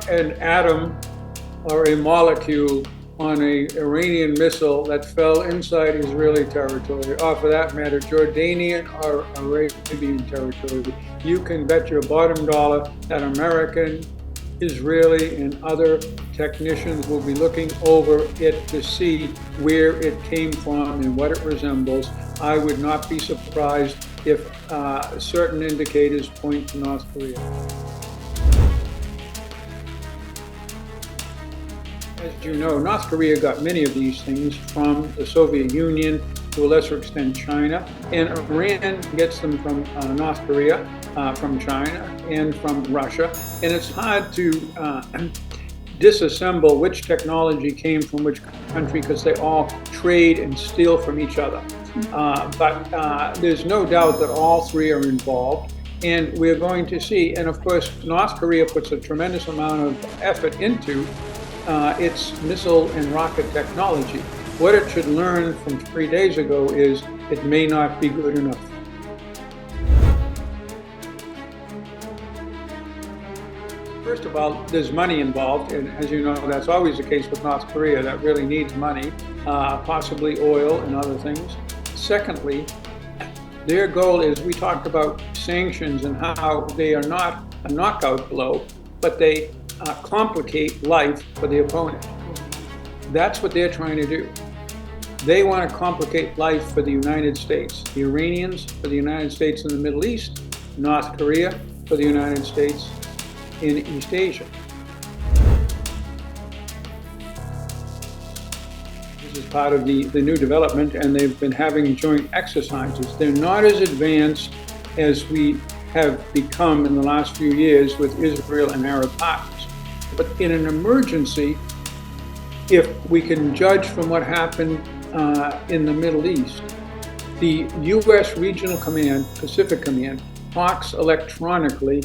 not an atom or a molecule on an Iranian missile that fell inside Israeli territory, or for that matter, Jordanian or Arabian territory. You can bet your bottom dollar that American, Israeli, and other technicians will be looking over it to see where it came from and what it resembles. I would not be surprised if certain indicators point to North Korea. As you know, North Korea got many of these things from the Soviet Union, to a lesser extent China, and Iran gets them from North Korea, from China, and from Russia. And it's hard to disassemble which technology came from which country because they all trade and steal from each other. But there's no doubt that all three are involved. And we're going to see, and of course, North Korea puts a tremendous amount of effort into its missile and rocket technology. What it should learn from 3 days ago is it may not be good enough. First of all, there's money involved, and as you know, that's always the case with North Korea. That really needs money, possibly oil and other things. Secondly, their goal is, we talked about sanctions and how they are not a knockout blow, but they complicate life for the opponent. That's what they're trying to do. They want to complicate life for the United States. The Iranians for the United States in the Middle East, North Korea for the United States in East Asia. This is part of the new development, and they've been having joint exercises. They're not as advanced as we have become in the last few years with Israel and Arab partners. But in an emergency, if we can judge from what happened in the Middle East, the U.S. Regional Command, Pacific Command, talks electronically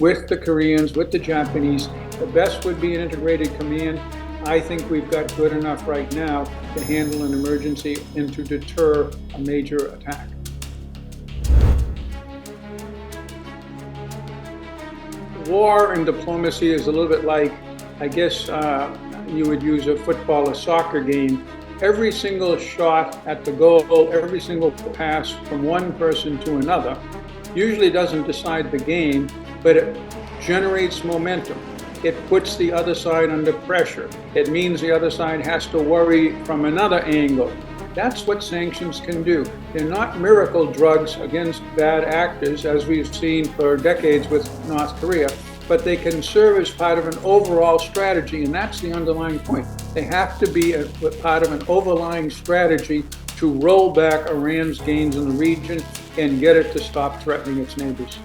with the Koreans, with the Japanese. The best would be an integrated command. I think we've got good enough right now to handle an emergency and to deter a major attack. War and diplomacy is a little bit like, I guess you would use a football or soccer game. Every single shot at the goal, every single pass from one person to another usually doesn't decide the game, but it generates momentum. It puts the other side under pressure. It means the other side has to worry from another angle. That's what sanctions can do. They're not miracle drugs against bad actors, as we've seen for decades with North Korea, but they can serve as part of an overall strategy, and that's the underlying point. They have to be a part of an overlying strategy to roll back Iran's gains in the region and get it to stop threatening its neighbors.